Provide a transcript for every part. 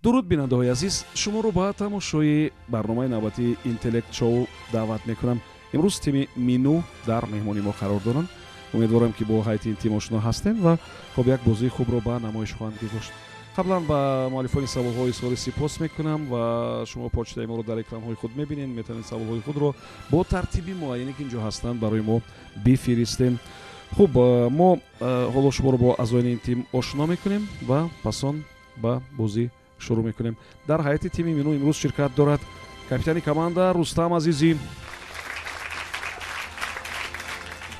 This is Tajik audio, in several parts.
дуруд бинандаҳои азиз, шуморо ба тамошои барномаи навбати интеллект шоу даъват мекунам. имрӯз тими мину дар меҳмони мо қарор доранд. умедворам ки бо ҳайати ин тим ошно ҳастем ва хоб як бозии хубро ба намоиш хоҳанд гузошт. қаблан ба муаллифони саволҳо изҳори сипос мекунам ва шумо почтаи моро дар экранҳои худ мебинед. метавонед саволҳои худро бо тартиби муайяне ки инҷо ҳастанд барои мо бифиристем. хуб, мо ҳоло шуморо бо аъзоини ин тим ошно мекунем ва пасон ба бозӣ шурӯъ мекунем. дар ҳайати тими мину имрӯз ширкат дорад капитани команда Рустам Азизӣ,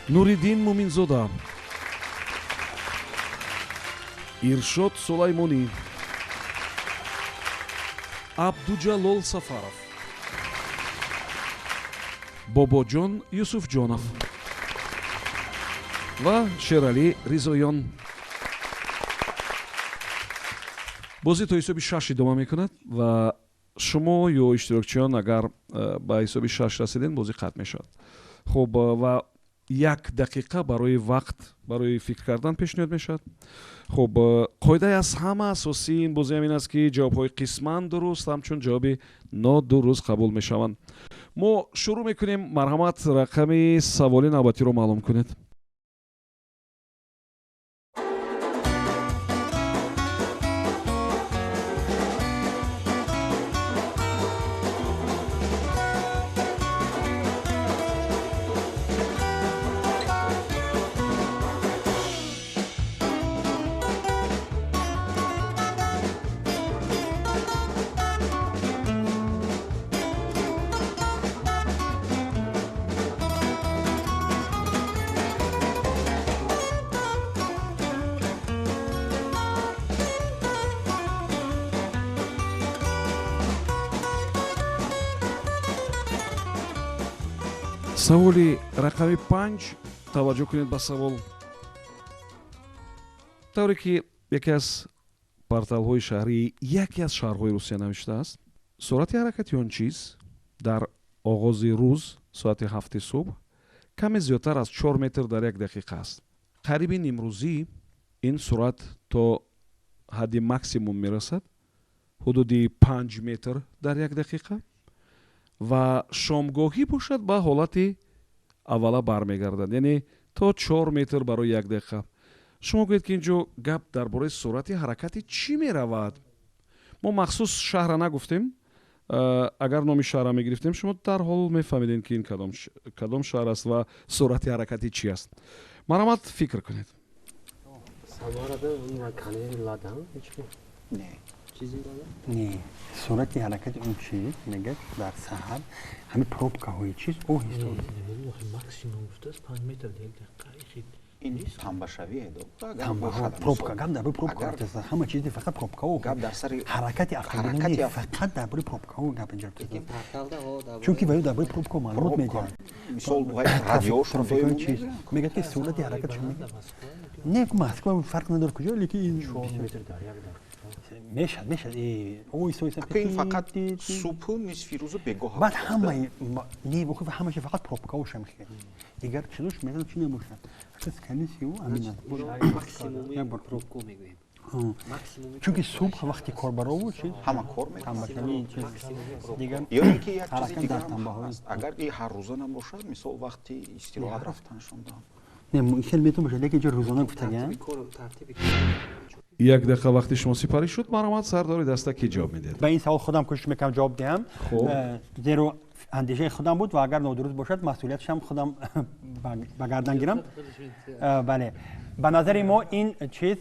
Нуриддин Муминзода, Иршод Сулаймонӣ, Абдуҷалол Сафаров, Бобоҷон Юсуфҷонов ва Шералӣ Ризоён. бозӣ то ҳисоби 6 идома мекунад ва шумо ё иштирокчиён агар ба ҳисоби 6 расиден бозӣ қатъ мешавад. хуб, ва 1 дақиқа барои вақт барои фикр кардан пешниҳод мешавад. хуб, қоидаи аз ҳама асосии ин бозӣ ҳамин аст ки ҷавобҳои қисман дуруст ҳамчун ҷавоби нодуруст қабул мешаванд. мо шурӯъ мекунем. марҳамат, рақами саволи навбатиро маълум кунед. саволи рақами 5. таваҷҷӯҳ кунед ба савол. тавре ки яке аз порталҳои шаҳрии яке аз шаҳрҳои Русия навиштааст, суръати ҳаракати он чиз дар оғози рӯз соати 7 субҳ каме зиёдтар аз 4 метр дар 1 дақиқа аст. қариби нимрӯзӣ ин суръат то ҳадди максимум мерасад, ҳудуди 5 метр дар 1 дақиқа ва шомгоҳӣ бошад ба ҳолати аввала бармегардад, яъне то 4 метр барои 1 дақиқа. шумо гӯед ки инҷо гап дар бораи суръати ҳаракати чӣ меравад? мо махсус шаҳрра нагуфтем. агар номи шаҳрра мегирифтем шумо дарҳол мефаҳмидем ки ин кадом шаҳр аст ва суръати ҳаракати чӣ аст. марҳамат, фикр кунед. не, суръати ҳаракати он чиз мегӯяд дар саҳар ҳамин пробкаҳои чиз оҳиста пробка гап дар бораи пробка ҳама чизи фақат пробкаҳо ҳаракати автомобилӣ фақат дар бораи пробкаҳо гап инҷо чунки ваё дар бораи пробкаҳо маълумот медиҳад. мегӯяд ки суръати ҳаракат не москва фарқ надорад куҷо, лекин мешад ин фақат субҳу нисфи рӯзу бегоҳ баъд ҳамаи ҳамаи фақат пробкаҳоша мехӯяд. дигар чизош мегӯяд чи набошад. чунки субҳ вақти корбарову ҳама кор агар и ҳаррӯза набошад, мисол вақти истироҳат рафтанашон хел метавон бошад, лекин ҷо рӯзона гуфтаган. 1 дақиқа вақти шумо сипарӣ шуд. марҳамат, сардори даста ки ҷавоб медиҳед? ба ин савол худам кӯшиш мекардам ҷавоб диҳам, зеро андешаи худам буд ва агар нодуруст бошад масъулияташам худам ба гардан гирам. бале, ба назари мо ин чиз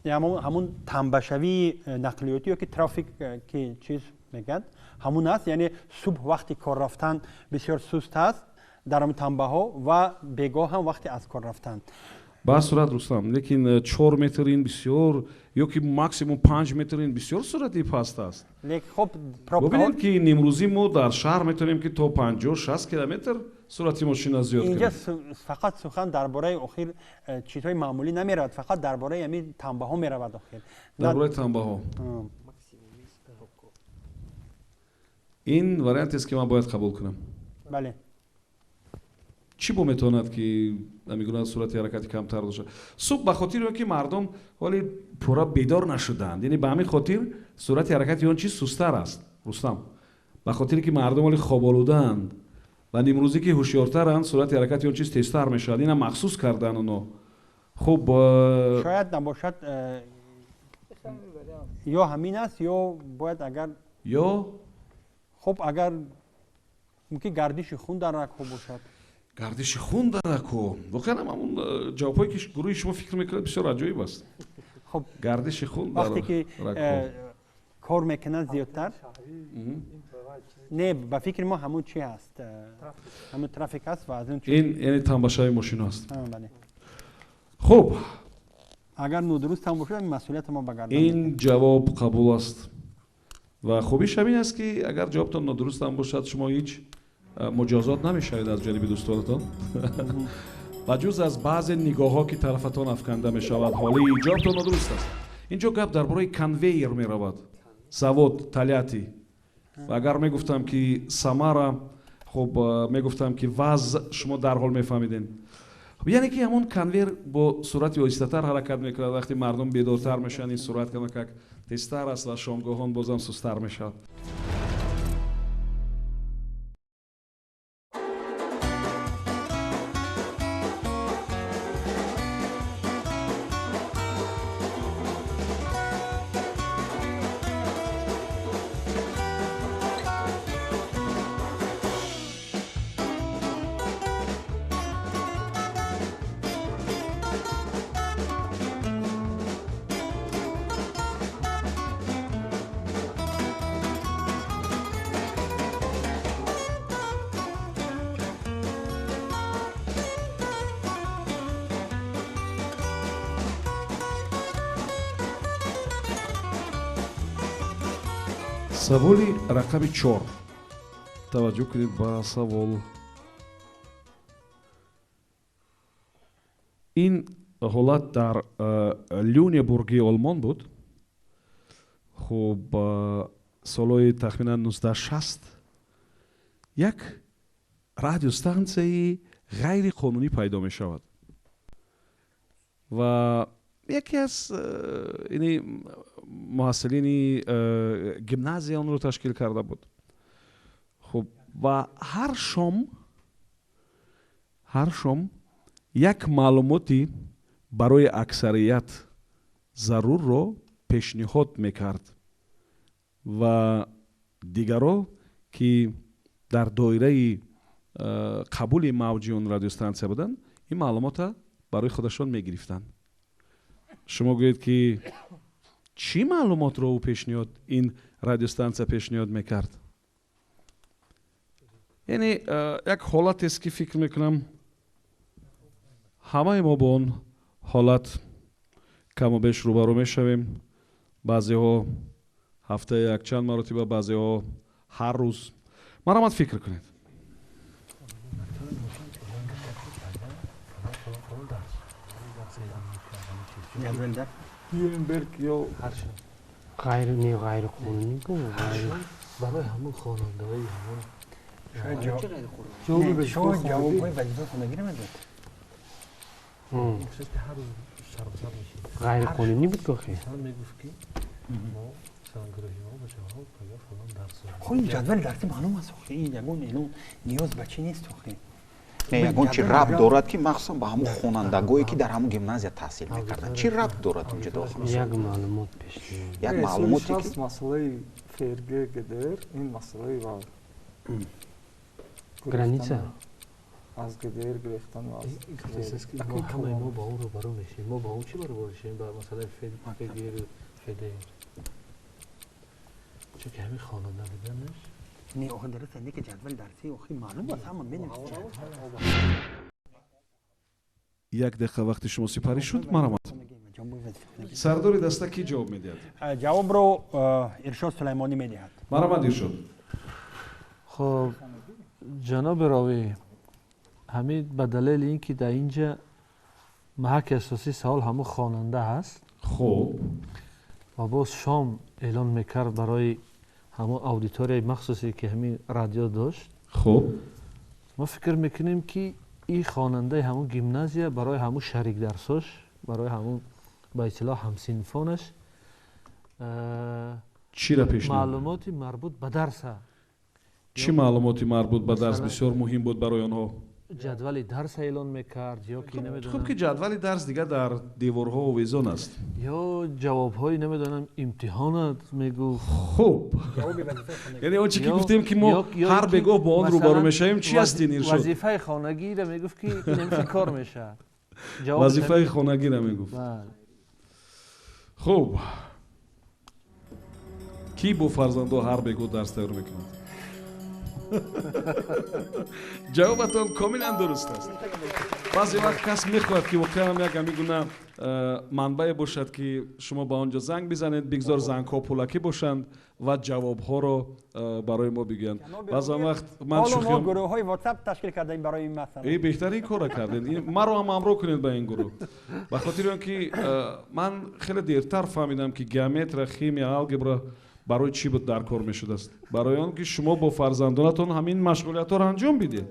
ҳамун тамбашавии нақлиётӣ ё ки трафик ки чиз мегӯяд ҳамун аст, яъне субҳ вақти кор рафтан бисёр суст аст дар ҳамин тамбаҳо ва бегоҳ ҳам вақти аз кор рафтан. ба сурат Рустам, лекин 4 метр ин бисёр ё ки максимум 5 метр ин бисёр суръати паст аст. бубинед ки нимрӯзӣ мо дар шаҳр метавонем ки то 50-60 километр суръати мошина зиёд кунем. инҷа фақат сухан дар бораи охир чизҳои маъмулӣ намеравад, фақат дар бораи ҳамин тамбаҳо меравад. охир дар бораи тамбаҳо ин вариантест ки ман бояд қабул кунам. бале, چی بومتواند که میگویند صورت حرکتی کمتر داشته؟ صبح به خاطر که مردم ولی پورا بیدار نشدند، یعنی به همین خاطر صورت حرکتی آن چیز سست‌تر است. رستم به خاطر که مردم ولی خواب آلودند و امروزی که هوشیارترند صورت حرکتی آن چیز تیزتر میشد. اینا مخصوص کردن اونو. خب شاید نباشد یا همین است یا باید اگر یا خب اگر ممکن گردش خون در رگ‌ها باشد. گردش خون در رگ‌ها واقعا همون جوابایی که گروه شما فکر میکنید بسیار عجیب است. خب گردش خون در وقتی که رگ‌ها کار میکنن زیادتر نه به فکر ما همون چی هست، همون ترافیک هست و از اون این یعنی تنباشای ماشین است. بله. خب اگر نادرست هم باشه مسئولیت ما به گردن این جواب قبول است و خوبیش همین است که اگر جوابتان نادرست هم باشد شما هیچ مجازات نمیشوید از جانب دوستانتان و جز از بعض نگاه ها که طرفتان افکنده می شود حالی جوابتان نادرست است. اینجا گپ درباره کنویر می رود، завод تلیاتی و اگر می گفتم که سمارا خب می گفتم که وضع شما در حال می فهمیدین، یعنی که همون کنویر با سرعت آهسته‌تر حرکت میکنه. وقتی مردم بیدارتر میشن این سرعت کمک تیزتر است و شامگاهان بازم سست‌تر میشد. سوالی رقم 4. توجه کنید با سوال. این حالت در لونیبورگی آلمان بود. خب سالهای تقریبا 1960 یک رادیوستانسیه غیر قانونی پیدا می شود و یکی از محصلین گیمنازیوم آن رو تشکیل کرده بود. خب و هر شام یک معلوماتی برای اکثریت ضرور رو پیشنهاد میکرد و دیگرها که در دایره قبول موجی اون رادیوستانسیه بودن این معلومات برای خودشان میگرفتن. شما گویید که چی معلومات رو پیشنهاد این رادیوستانسیه پیشنهاد میکرد؟ یعنی یک حالت است که فکر میکنم همه ما با اون حالت کم و بیش روبرو میشویم. بعضی ها هفته یک چند مرتبه، بعضی ها هر روز. مرامت فکر کنید. غیر قانونی برای همون خواننده های همون جواب وظیفه خونگی نمیداد. غیر قانونی بود که خیلی خب این جدول درسی معلوم است. این یگون نیاز به چی نیست. نه یگون چی ربط دارد که مخصوصا با همون خوانندگانی که در همون گیمنازیا تحصیل میکردن چی ربط دارد اینجا داخل؟ یک معلومات پیش یک معلوماتی که مسئله فرقه گدر این مسئله و گرانیچه از گدر گرفتن و از ما با اون رو برو میشیم. ما با اون چی برو میشیم؟ با مسئله فدر چون که همین خواننده بودنش نه آخه درسته نه که جدول درسی آخه معلوم است همون بنویسید. یک دقیقه وقت شما سپری شد. مرامت سردار دسته کی جواب میدهد؟ جواب رو ارشاد سلیمانی میدهد. مرامت ارشاد. خب جناب راوی همین به دلیل اینکه در اینجا محک اساسی سوال همون خواننده هست. خب و باز شام اعلان میکرد برای همون اودیتوری مخصوصی که همین رادیو داشت. خب ما فکر میکنیم که این خواننده همون گیمنازیا برای همون شریک درساش برای همون به اصطلاح همسینفونش چی را پیش معلوماتی مربوط به درس چی معلوماتی مربوط به درس بسیار مهم بود برای آنها جدول درس اعلان میکرد یا کی نمیدونم خب که جدول درس دیگه در دیوارها و ویزون است یا جوابهای نمیدونم امتحانات میگو خوب یعنی اون چی که گفتیم که ما هر بگو با اون روبرو میشیم چی هستین این شد وظیفه خانگی را میگفت که این نمیشه کار میشه وظیفه خانگی را میگفت خوب کی با فرزندو هر بگو درس تیار میکند جوابتان کاملا درست است بعضی وقت کس میخواد که واقعا هم یک میگونه منبع باشد که شما با آنجا زنگ بزنید بگذار زنگ ها پولکی باشند و جواب ها رو برای ما بگن بعضی وقت من شوخی گروه های واتساپ تشکیل کردیم برای این مسئله ای بهترین کار کردین مرا هم امرو کنید به این گروه به خاطر اینکه من خیلی دیرتر فهمیدم که گیومتر خیمیا الگبرا برای چی بود در کار میشد است برای آن که شما با فرزندانتون همین مشغولیت ها را انجام بدید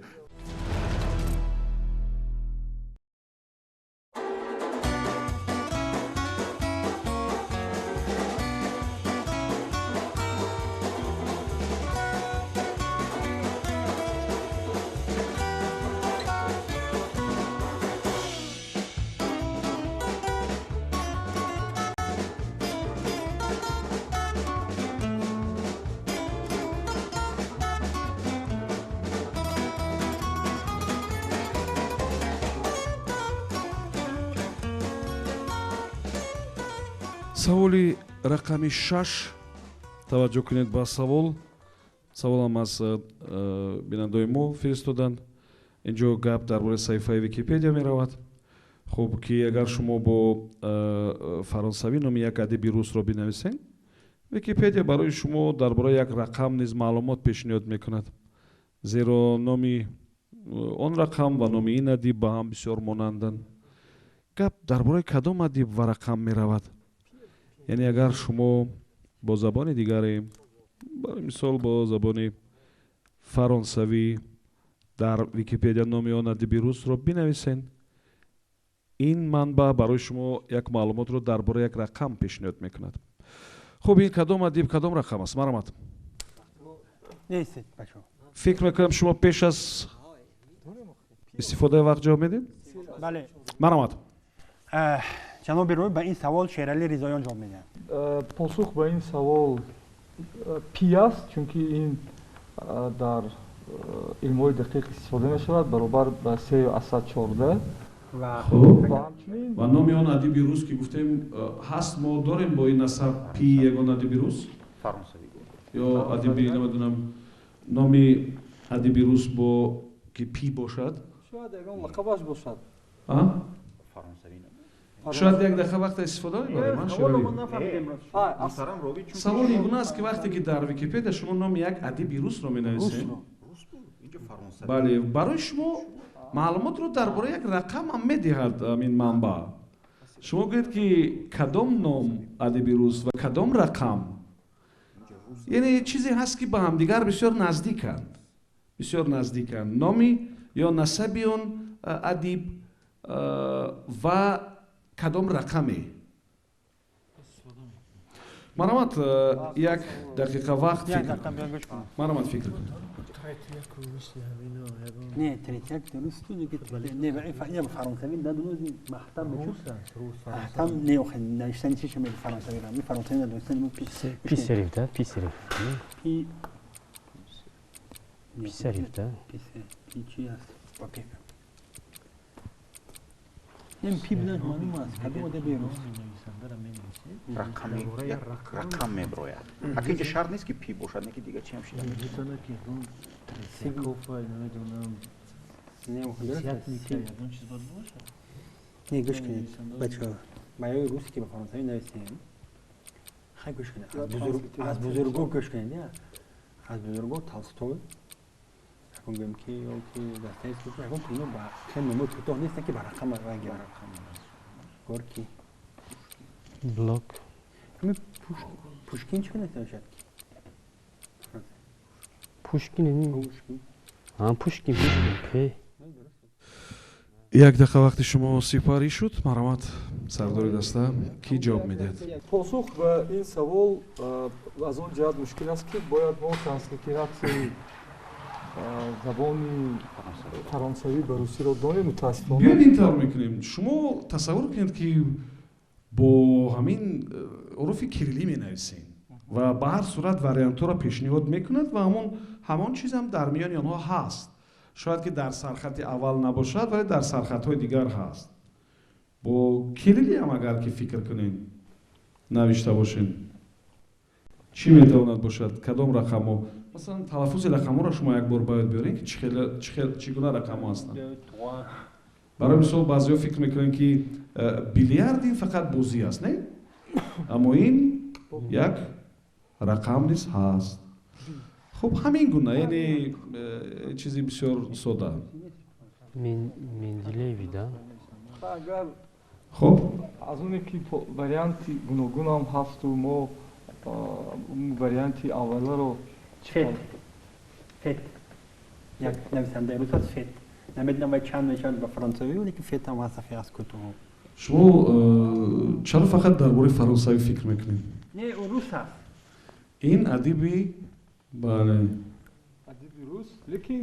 саволи рақами 6 таваҷҷӯҳ кунед ба саволам аз бинандаи мо фиристоданд инҷо гап дар бораи саҳифаи википедия меравад хуб ки агар шумо бо фаронсавӣ номи як адиби русро бинависед википедия барои шумо дар бораи як рақам низ маълумот пешниҳод мекунад зеро номи он рақам ва номи ин адиб ба ҳам бисёр монанданд гап дар бораи кадом адиб ва рақам меравад یعنی اگر شما با زبان دیگری برای مثال با زبان فرانسوی در ویکیپدیا نام آن ادیب روس را بنویسید این منبع برای شما یک معلومات رو درباره یک رقم پیشنهاد میکند خب این کدام ادیب کدام رقم است مرحمت نیست بچه فکر میکنم شما پیش از استفاده وقت جواب میدین بله مرحمت جناب روی به این سوال شیرالی رضاییان جواب میدن پاسخ به این سوال پی است چون که این در علم‌های دقیق استفاده می شود برابر به 3 اسد 14 و نام آن ادیب روس که گفتیم هست ما داریم با این نسب پی یگان ادیب روس فرانسوی یا ادیبی نمیدونم نامی ادیب روس با که پی باشد شاید یگان لقبش باشد فرانسوی شاید یک دقیقه وقت استفاده داریم من شیرالی سوال این است که وقتی که در ویکیپدیا شما نام یک ادیب روس رو می‌نویسید بله برای شما معلومات رو درباره یک رقم هم می‌دهد این منبع شما گویید که کدام نام ادیب روس و کدام رقم یعنی چیزی هست که به هم دیگر بسیار نزدیکند نامی یا نسبی اون ادیب و کدام رقمی مرحمت یک دقیقه وقت فکر مرحمت فکر کنید نه تریتیک درست بود نه برای فعلا فرانسوی ندونم محتم میشد محتم نیوخ نشتن چیش می فرانسوی را می فرانسوی ندونستن مو پی سریف ده پی سریف پی سریف ده پی چی است با پی این پی بدن معلوم است کدوم ده بیروس رقم میبروید اینجا شرط نیست که پی باشد نه که دیگه چی هم شد نه گوش کنید بچه ها مایه روسی که به فرانسوی نویسیم خیلی گوش کنید از بزرگو گوش کنید از بزرگو تالستوی اون گم که یا که دسته است که اون اینو با خیلی نمود کوتاه نیست که برای رقم رنگی گورکی بلاک همین پوشکین چی کنه نشد پوشکین نمی پوشکین پی як дақиқа вақти шумо сипарӣ шуд. Марҳамат, сардори даста, кӣ ҷавоб медиҳад? посух ба ин савол аз он ҷиҳат мушкил аст ки бояд мо транслитератсияи забони фаронсавӣ ба русиро донем. мутаассифона биёед ин тавр мекунем. шумо тасаввур кунед ки бо ҳамин ҳуруфи кириллӣ менависем ва ба ҳар сурат вариантҳоро пешниҳод мекунад ва ҳамон чизам дар миёни онҳо ҳаст. шояд ки дар сархати аввал набошад, вале дар сархатҳои дигар ҳаст. бо кириллӣ ҳам агар ки фикр кунем навишта бошем, чӣ метавонад бошад? Кадом рақамҳо? масалан талаффузи рақамҳоро шумо як бор бояд биёред ки чӣ гуна рақамҳо ҳастанд. барои мисол баъзеҳо фикр мекунанд ки биллиард ин фақат бозӣ аст, не? аммо ин як рақам низ ҳаст. хуб ҳамин гуна, яъне чизи бисёр сода. Менделееви, да? агар хуб аз оне ки варианти гуногунам ҳасту мо варианти авваларо فت یک نویسنده روس است فت نمیدونم باید چند نوشته به فرانسوی ولی که فت هم هست از کتب шумо чаро фақат дар бораи фаронсавӣ фикр мекунед? نه او روس است ин адиби бале адиби рус лекин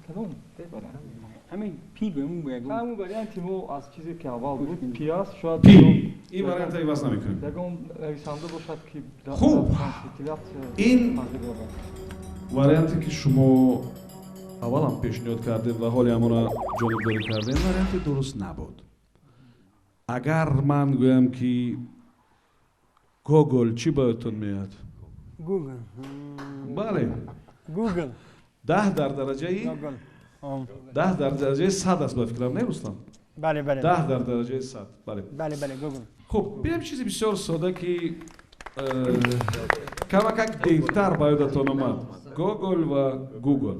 кадом همین پی گویم باید ҳамун варианти мо аз чизе ки аввал буд пи аст шояд пи ин варианта иваз намекунем. ягон нависанда бошад ки Хуб. транслитератсия ин варианте ки шумо аввалам пешниҳод кардед ва ҳоли ҳамонро ҷонибдорӣ кардед, варианти дуруст набуд. агар ман гӯям ки гогол, чӣ ба ёдтон меояд? گوگل бале, گوگل 10 дар дараҷаи گوگل 10 дар дараҷаи 100 аст ба фикрам, не Рустам? بله بله 10 дар дараҷаи 100. бале. بله بله گوگل хуб, биёем чизи бисёр сода ки камакак дертар ба ёдатон омад. Гогол ва Гугл.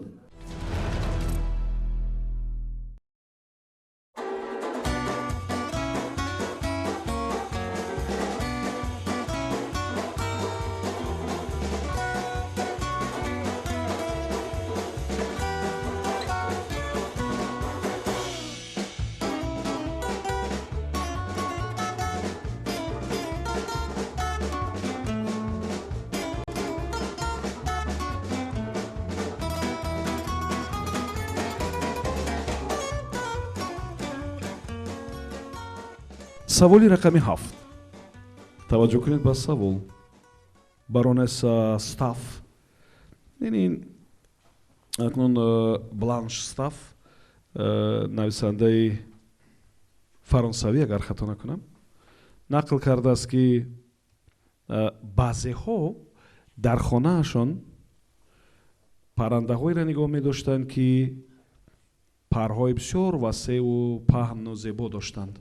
саволи рақами 7. таваҷҷӯҳ кунед ба савол. баронес стаф, яъне акнун бланш стаф, нависандаи фаронсавӣ, агар хато накунам, нақл кардааст ки баъзеҳо дар хонаашон паррандаҳоеро нигоҳ медоштанд ки парҳои бисёр васеъу паҳну зебо доштанд,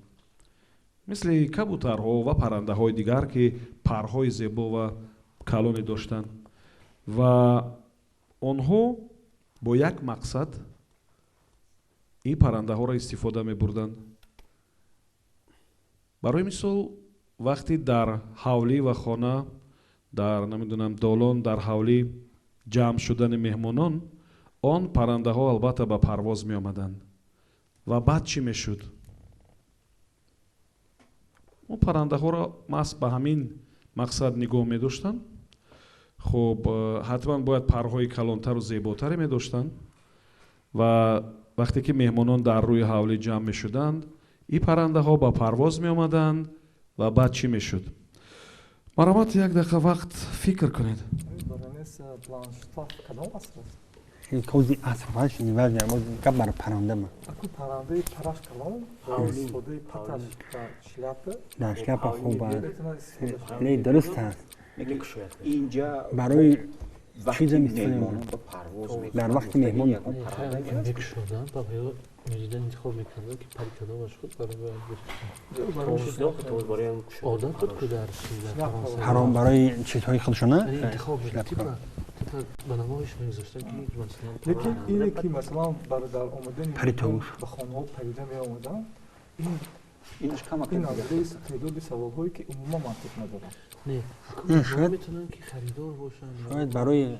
мисли кабутарҳо ва паррандаҳои дигар ки парҳои зебо ва калоне доштанд ва онҳо бо як мақсад ин паррандаҳоро истифода мебурданд. барои мисол вақти дар ҳавлӣ ва хона, дар намедонам долон, дар ҳавлӣ ҷамъ шудани меҳмонон, он паррандаҳо албатта ба парвоз меомаданд ва баъд чӣ мешуд? он паррандаҳоро маҳз ба ҳамин мақсад нигоҳ медоштанд. хуб, ҳатман бояд парҳои калонтару зеботаре медоштанд ва вақте ки меҳмонон дар рӯи ҳавлӣ ҷамъ мешуданд, ин паррандаҳо ба парвоз меомаданд ва баъд чӣ мешуд? марҳамат, як дақиқа вақт фикр кунед. баронес бланш стаф кадом аср аст? کوزی اصفهاش نیواز نمود کب بر پرنده ما аку паррандаи параш калон истифодаи паташ ба шляпа در شلپ خوب метавонад истифода шуд. لی درست هست اینجا برای وقتی چیز می‌استفاده مهمانان می‌کنن. با پرواز در می‌کنن، وقت مهمان یکم پرنده است. میکشودن و میدیدن انتخاب میکردن که پری کدامش خود برای عادت بود که در فرانسه حرام برای چیزهای خودشونه انتخاب میکردن به نمایش میگذاشتن که مثلا лекин ине ки масалан дар омадани Пари тавуш. ба хонаҳо парида меомаданд, ин اینش کم این از لیست تعداد سوال‌هایی که عموما منطق ندارن. نه شاید میتونن که خریدار باشن شاید برای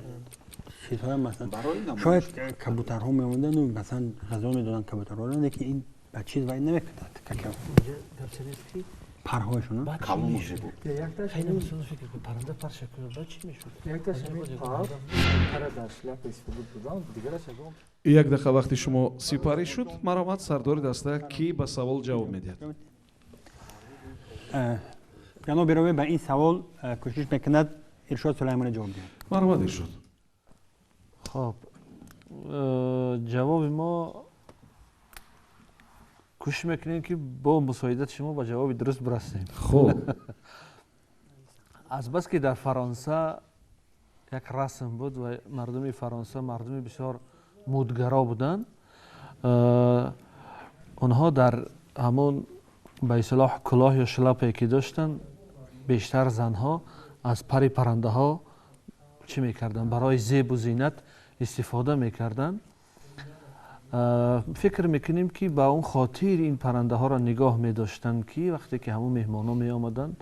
چیزهای مثلا برای نمایش. شاید کبوترها میموندن و مثلا غذا میدادن کبوترها رو که این به چیز وای نمیکردن که اینجا گپ نیست که پرهاشون بعد چی کبوتر میشد؟ بود. خیلی نمیتونم فکر کنم پرنده پر شکل بعد چی میشد؟ یک تا همین پر در شلپ استفاده بودن دیگرش هم یک دقیقه وقتی شما سپاری شد مرامت سردار دسته کی به سوال جواب میدهد. جناب راوی به این سوال کوشش میکند ارشاد سلیمانی جواب دهد. مرامت شد. خب جواب ما کوشش میکنیم که با مساعدت شما با جواب درست برسیم. خب از بس که در فرانسه یک رسم بود و مردم فرانسه مردم بسیار مدگرا بودن، آنها در همون به اصطلاح کلاه یا شلپی که داشتن بیشتر زنها از پر پرنده ها چی میکردن؟ برای زیب و زینت استفاده میکردن. فکر میکنیم که با اون خاطر این پرنده ها را نگاه میداشتن که وقتی که همون مهمان ها می آمدن،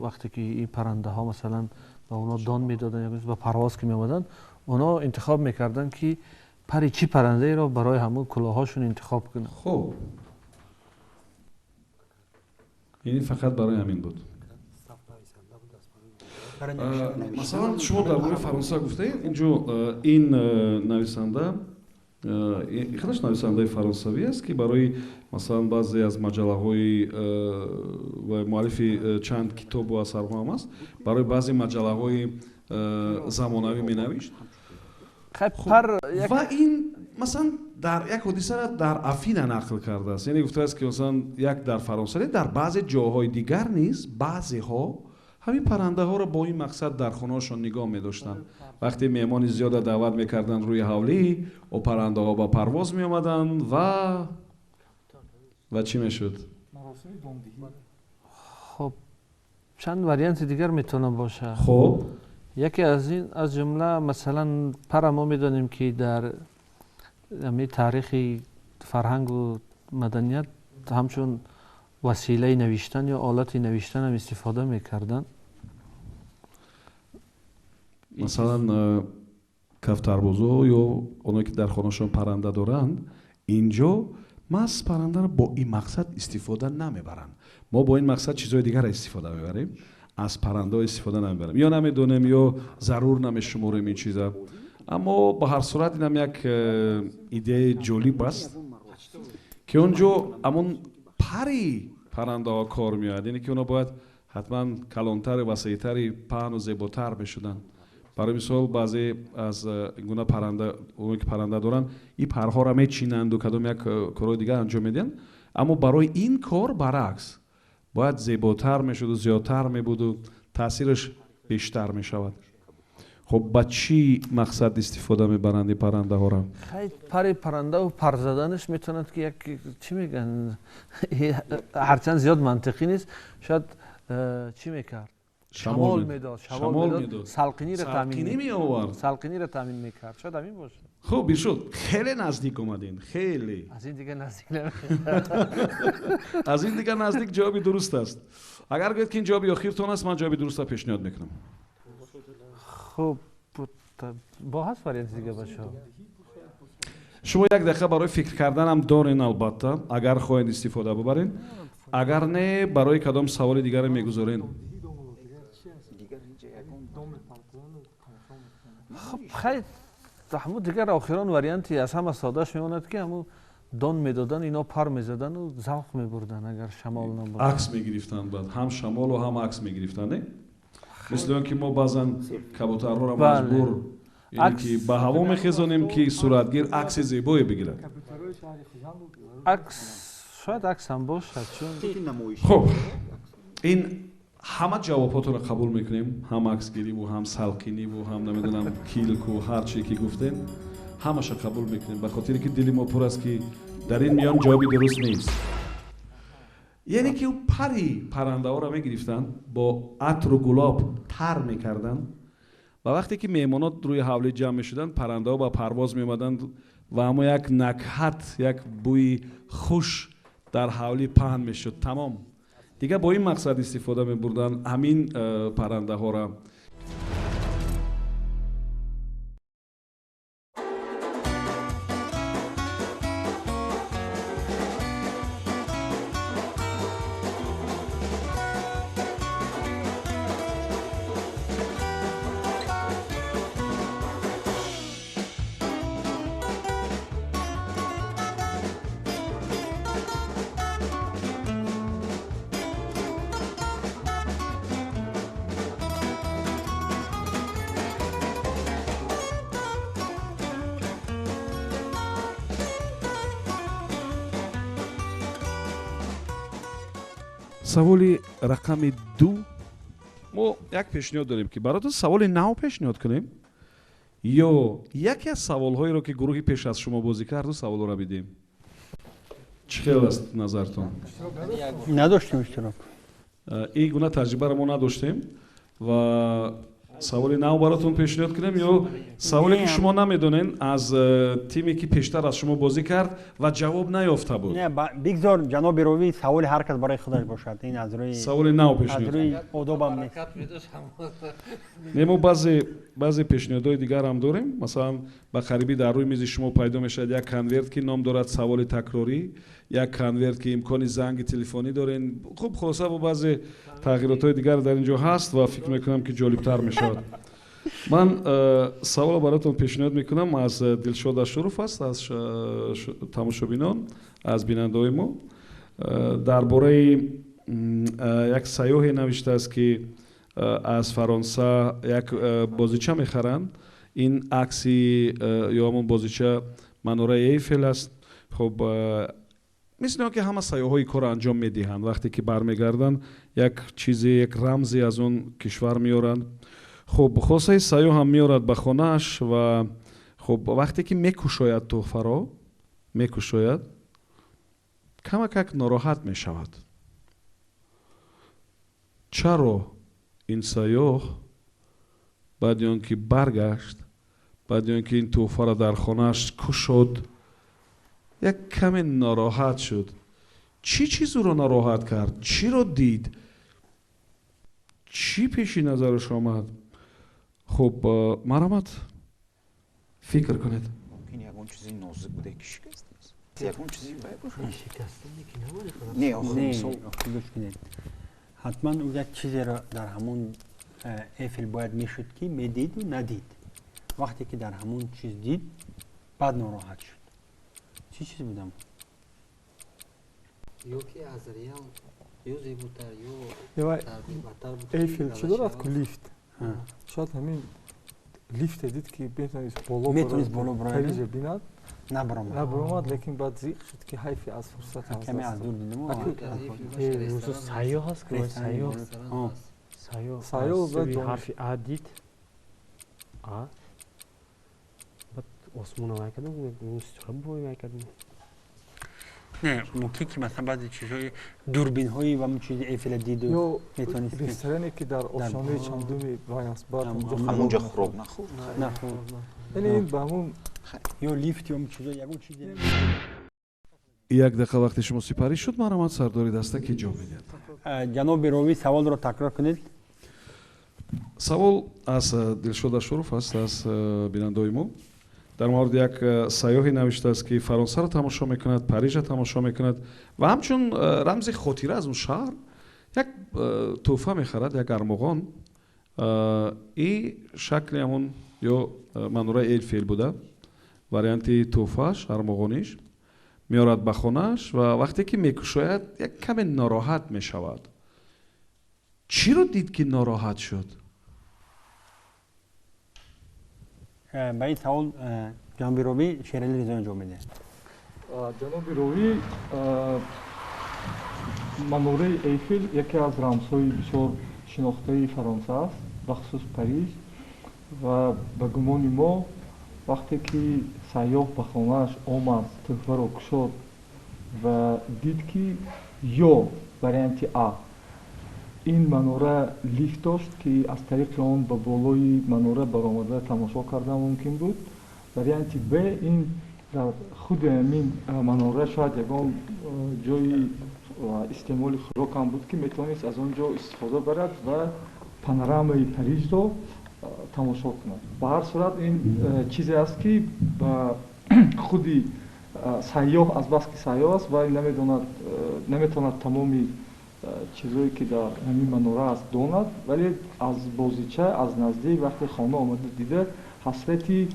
وقتی که این پرنده ها مثلا با اونا دان میدادن یا با پرواز که می آمدن، اونا انتخاب میکردن که پری چی پرنده را برای همون کلاهاشون انتخاب کنن. خب این فقط برای همین بود. مثلا شما در مورد فرانسه گفته اینجا این نویسنده خودش نویسنده فرانسوی است که برای مثلا بعضی از مجله‌های و معرفی چند کتاب و اثرها هم است، برای بعضی مجله‌های زمانوی می‌نوشت. و این مثلا در یک حادثه را در افین نقل کرده است. یعنی گفته است که مثلا یک در فرانسه در بعضی جاهای دیگر نیز بعضی ها همین پرنده ها را با این مقصد در خونه‌شان نگاه می‌داشتن. وقتی مهمان زیاد دعوت می‌کردن روی حولی و پرنده ها با پرواز می‌آمدن و چی می‌شد؟ مراسم دامدهی. خب چند واریانت دیگر میتونه باشه. خب یکی از این از جمله مثلا پر ما میدانیم که در همین تاریخ فرهنگ و مدنیت همچون وسیله نوشتن یا آلت نوشتن هم استفاده میکردن. مثلا کفتربازا یا اونایی که در خانه‌شون پرنده دارند، اینجا ما از پرنده رو با این مقصد استفاده نمیبرند. ما با این مقصد چیزهای دیگر استفاده میبریم، از پرنده استفاده نمیبریم یا نمیدونیم یا ضرور نمیشمریم این چیزا. اما به هر صورت این هم یک ایده جالب است که اونجا همون پری پرنده ها کار میاد. یعنی که اونا باید حتما کلانتر وسیعتر پهن و زیباتر بشدن. برای مثال بعضی از این گونه پرنده اونایی که پرنده دارن این پرها را میچینند و کدام یک کارهای دیگر انجام میدن، اما برای این کار برعکس باید زیباتر میشد و زیادتر میبود و تاثیرش بیشتر میشود. خب با چی مقصد استفاده میبرند این پرنده ها را؟ خیلی پر پرنده و پر زدنش میتوند که یک چی میگن هرچند زیاد منطقی نیست، شاید چی میکرد؟ شمال میداد، سلقینی را تامین میکرد. شاید همین باشه. خب بیشتر خیلی نزدیک اومدین. خیلی از این دیگه نزدیک از این دیگه نزدیک جوابی درست است. اگر گوید که این جوابی آخرتون است، من جوابی درست را پیشنهاد میکنم. خب با هست واریانت دیگه باشه. شما یک دقیقه برای فکر کردن هم دارین البته اگر خواهید استفاده ببرین، اگر نه برای کدام سوال دیگر میگذارین. خب خیلی همون دیگر آخران واریانتی از همه سادهش میموند که همون دان میدادن، اینا پر میزدن و ذوق میبردن. اگر شمال نبود عکس میگرفتن، بعد هم شمال و هم عکس میگرفتن. نه مثل اون که ما بعضا کبوترها را مجبور یعنی که به هوا میخزانیم که صورتگیر عکس زیبایی بگیره. عکس شاید عکس هم باشه چون خب این همه جواباتون رو قبول میکنیم، هم عکس گیری و هم سلقینی و هم نمیدونم کیلک و هر چی که گفتین همش قبول میکنیم، به خاطر که دل ما پر است که در این میان جوابی درست نیست. یعنی که اون پرنده ها رو میگرفتن با عطر و گلاب تر میکردن و وقتی که میمونات روی حوله جمع میشدن پرنده ها با پرواز میومدن و اما یک نکهت، یک بوی خوش дар ҳавлӣ паҳн мешуд. Тамом. Дига бо ин мақсад истифода мебурдан ҳамин паррандаҳоро. саволи рақами 2 мо як пешниҳод дорем ки баротон саволи нав пешниҳод кунем ё яке аз саволҳоеро ки гурӯҳи пеш аз шумо бозӣ карду саволҳоро бидем. чӣ хел аст назартон? надоштем иштирок. ин гуна таҷрибаро мо надоштем ва саволи нав баротон пешниҳод кунем ё саволе ки шумо намедонен аз тиме ки пештар аз шумо бозӣ кард ва ҷавоб наёфта буд. не бигзор ҷаноби ровӣ саволи ҳар кас барои худаш бошад. ин аз рӯи саволи нав пешниҳод. одобам нест. не мо баъзе пешниҳодҳои дигарам дорем. Масалан ба қарибӣ дар рӯи мизи шумо пайдо мешавад як конверт ки ном дорад саволи такрорӣ, як конверт ки имкони занги телефонӣ дорен. хуб хулоса бо баъзе тағйиротҳои дигар дар ин ҷо ҳаст ва фикр мекунам ки ҷолибтар мешавад. ман саволро баротон пешниҳод мекунам аз Дилшод Ашуров аст, аз тамошобинон, аз бинандаҳои мо. дар бораи як сайёҳе навиштааст ки аз Фаронса як бозича мехаранд. ин акси ё ҳамон бозича манораи Эйфел аст. хуб мисли он ки ҳама сайёҳои корро анҷом медиҳанд. вақте ки бармегарданд як чизе, як рамзе аз он кишвар меоранд. хуб хосаи сайёҳ ҳам меорад ба хонааш ва хуб вақте ки мекушояд тӯҳфаро мекушояд камакак нороҳат мешавад. чаро ин сайёҳ баъди он ки баргашт, баъди он ки ин тӯҳфаро дар хонааш кушод, як каме нороҳат шуд? чӣ чиз ӯро нороҳат кард? чиро дид? чӣ пеши назараш омад? хуб марҳамат фикр кунед. мумкин ягон чизи нозик буде ки шикаст. ягон чизи бай бошад. не охир ҳатман ӯ як чизеро дар ҳамон Эйфел бояд мешуд ки медиду надид. вақте ки дар ҳамон чиз дид баъд нороҳат шуд. чӣ чиз будам? ё ки аз реал ё зебутар ё баттар буд. Эйфел чӣ дорад ку лифт. шояд ҳамин лифте дид ки метавонист боло барояд бинад. набаромад, лекин баъд зиқ шуд ки ҳайфи аз фурсат каме аз дур дидам. сайёҳ аст ки сайёҳ ҳарфи а дид. а баъд осмона мекардам стура бой мекардам. не мумкин ки масалан баъзе чизҳои дурбинҳои ва ҳамон чизи Эйфел диду метавонист ресторане ки дар ошонаи чандуми вай аст ҳамонҷо хӯрок нахӯрд. яъне ин ба ҳамон ё лифт ё ҳамон чизҳо ягон чизе. як дақиқа вақти шумо сипарӣ шуд. марҳамат сардори даста ки ҷо медиҳад. ҷаноби ровӣ саволро такрор кунед. савол аз Дилшод Ашуров аст, аз бинандаҳои мо. дар мавриди як сайёҳе навиштааст ки Фаронсаро тамошо мекунад, Парижа тамошо мекунад ва ҳамчун рамзи хотира аз он шаҳр як тӯҳфа мехарад, як армоғон. и шакли ҳамон ё манораи Эйфел буда варианти тӯҳфааш, армоғониш меорад ба хонааш ва вақте ки мекушояд як каме нороҳат мешавад. чиро дид ки нороҳат шуд? ба ин савол ҷаноби ровӣ Шералӣ Ризоӣ ҷавоб медиҳад. ҷаноби ровӣ манораи Эйфел яке аз рамзҳои бисёр шинохтаи Фаронса аст, бахусус Париж. ва ба гумони мо вақте ки сайёҳ ба хонааш омад, тӯҳфаро кушод ва дид ки ё варианти а ин манора лифт дошт ки аз тариқи он ба болои манора баромада тамошо кардан мумкин буд. варианти б ин дар худи ҳамин манора шояд ягон ҷои истеъмоли хӯрокам буд ки метавонист аз он ҷо истифода барад ва панорамаи Парижро тамошо кунад. Ба ҳар сурат ин чизе аст ки ба худи сайёҳ азбаски сайёҳ аст ва наметавонад тамоми чизое ки дар ҳамин манора аст донад, вале аз бозича аз наздик вақте хона омада дида ҳасрати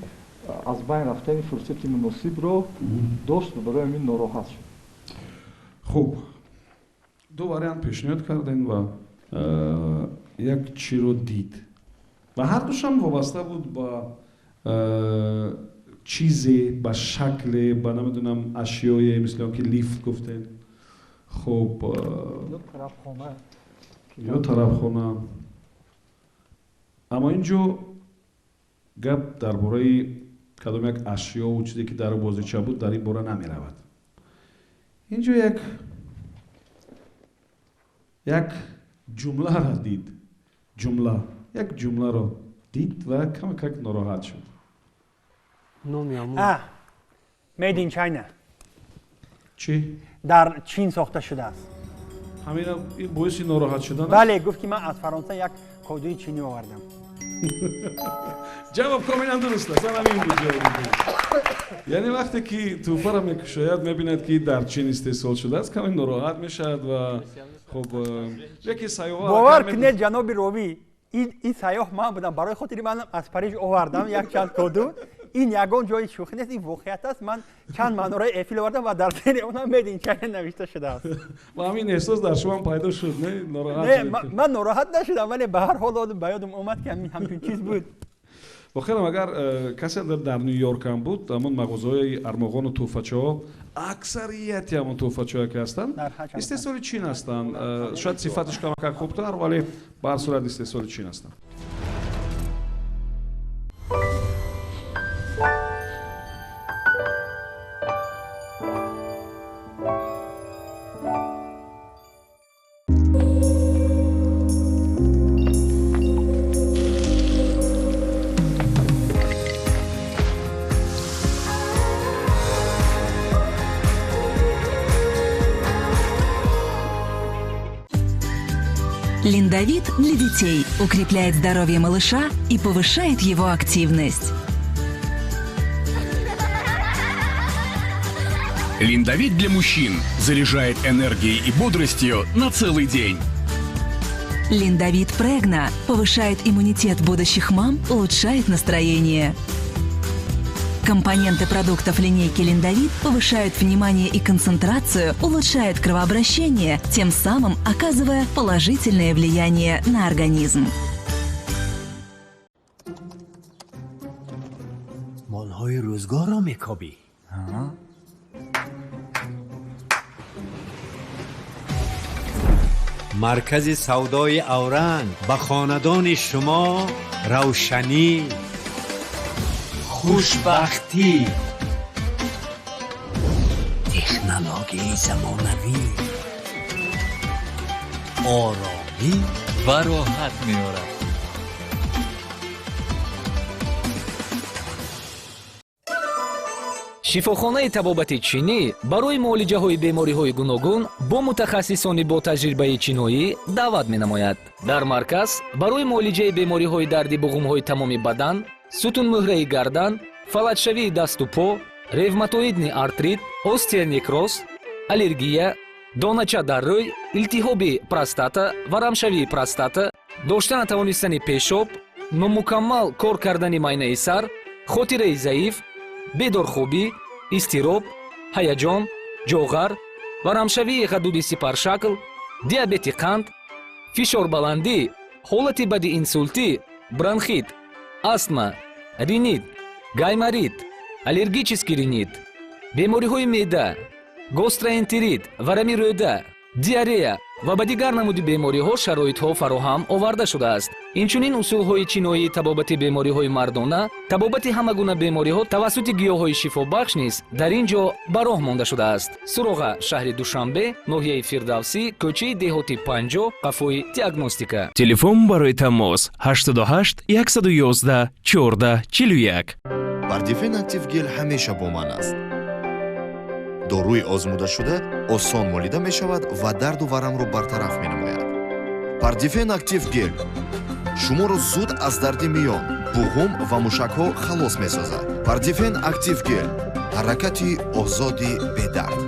аз байн рафтани фурсати муносибро дошт ва барои ҳамин нороҳат шуд. хуб, ду вариант пешниҳод кардем ва як чиро дид ва ҳардушам вобаста буд ба чизе, ба шакле, ба намедунам ашёе, мисли он ки лифт гуфтен. хуб, ё тарабхона. аммо инҷо гап дар бораи кадом як ашё чизе ки дар бозича буд дар ин бора намеравад. инҷо як ҷумларо дид. Як ҷумларо дид ва камакак нороҳат шуд. Made in China. چی؟ در چین ساخته شده است. همین باعث ناراحت شدن؟ بله، گفت که من از فرانسه یک کادوی چینی آوردم. جواب کاملا درست است. همین بود جواب. یعنی وقتی که توفه را میکشاید میبیند که در چین استحصال شده است کمی ناراحت میشد و خب یکی سیاح باور کنید جناب راوی این سیاح من بودم، برای خاطر من از پاریژ آوردم یک چند کادو. این یگان جای شوخی نیست، این واقعیت است. من چند مناره ایفل آوردم و در زیر اونم مید این چین نوشته شده است. و همین احساس در شما پیدا شد نه؟ ناراحت نه، من ناراحت نشدم، ولی به هر حال به یادم اومد که همین چیز بود. بخیر، اگر کسی در نیویورک هم بود، همون مغازه‌های ارمغان و توفچه‌ها اکثریت همون توفچه‌ها که هستن استحصال چین هستن. شاید صفتش کمک خوبتر، ولی به هر صورت استحصال چین هستن. Линдавит для детей укрепляет здоровье малыша и повышает его активность. Линдавит для мужчин заряжает энергией и бодростью на целый день. Линдавит Прегна повышает иммунитет будущих мам, улучшает настроение. Компоненты продуктов линейки Линдавит повышают внимание и концентрацию, улучшают кровообращение, тем самым оказывая положительное влияние на организм. مالهای روزگار را میکابی. مرکز سودای اورنگ با خاندان شما روشنی، خوشبختی، تکنولوژی زمانوی، آرامی و راحت میارد. шифохонаи табобати чинӣ барои муолиҷаҳои бемориҳои гуногун бо мутахассисони бо таҷрибаи чиноӣ даъват менамояд. дар марказ барои муолиҷаи бемориҳои дарди буғумҳои тамоми бадан, сутунмӯҳраи гардан, фалаҷшавии дасту по, ревматоидни артрит, остеонекроз, аллергия, донача дар рӯй, илтиҳоби простата, варамшавии простата, доштан натавонистани пешоб, номукаммал кор кардани майнаи сар, хотираи заиф, бедорхобӣ, изтироб, ҳаяҷон, ҷоғар, варамшавии ғадуди сипаршакл, диабети қанд, фишорбаландӣ, ҳолати бади инсултӣ, бронхит, астма, ринит, гаймарит, аллергический ринит, бемориҳои меъда, гостроэнтерит, варами рӯда, диарея ва ба дигар намуди бемориҳо шароитҳо фароҳам оварда шудааст. инчунин усулҳои чиноии табобати бемориҳои мардона, табобати ҳама гуна бемориҳо тавассути гиёҳҳои шифобахш низ дар ин ҷо ба роҳ монда шудааст. суроға шаҳри Душанбе, ноҳияи Фирдавсӣ, кӯчаи деҳоти 50, қафои диагностика. Телефон барои тамос 88 111 14 41. Бардифен актив гел ҳамеша бо ман аст. доруи озмудашуда осон молида мешавад ва дарду варамро бартараф менамояд. Пардифен актив гел шуморо зуд аз дарди миён, буғум ва мушакҳо халос месозад. Пардифен актив гел ҳаракати озоди бедард.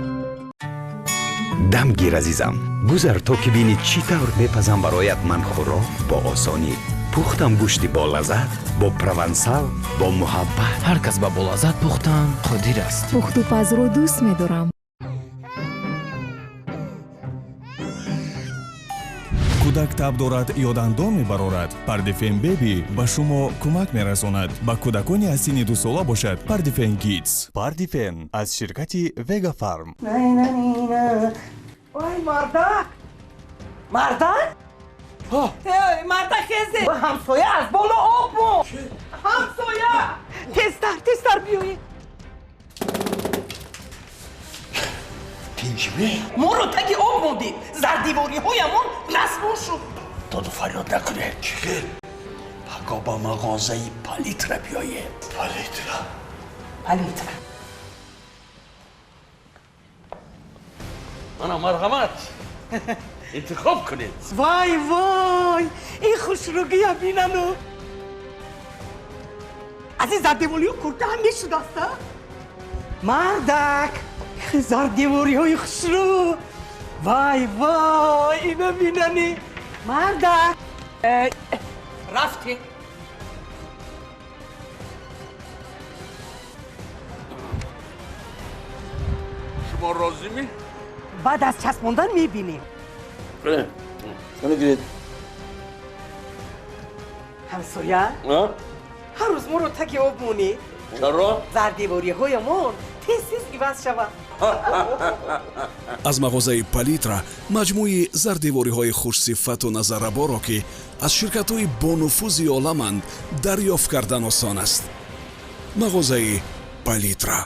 дам гир азизам, гузар то ки бинӣ чӣ тавр мепазам бароят ман хӯрок бо осонӣ. пухтам гӯшти болаззат бо провансал бо муҳаббат. ҳар кас ба болаззат пухтан қодир аст. пухту пазро дӯст медорам. кӯдак таб дорад ё дандон мебарорад, Пардифен беби ба шумо кӯмак мерасонад. ба кӯдакони аз синни 2 сола бошад Пардифен Kids. Пардифен аз ширкати Vega Farm. ой мардак мардак мардак хезе ҳамсоя аст боло об мо ҳамсоя тезтар биёед тинҷме моро таги об мондед зардивориҳоямон расмон шуд доду фарёд накунед чихел паго ба мағозаи палитра биёед палитра мана марҳамат интихоб кунед вай ин хушругия бинану аз ин зардивориҳо курта ҳам мешудаста мардак зардивориҳои хушрӯ вай ина бинани мардак рафте шумо розимӣ баъд аз часпондан мебинем гиред ҳамсоя ҳар рӯз моро таги об монӣ чаро зардивориҳоямон тез иваз шавад аз мағозаи палитра маҷмӯи зардивориҳои хушсифату назарраборо ки аз ширкатҳои бонуфузи оламанд дарёфт кардан осон аст. мағозаи палитра.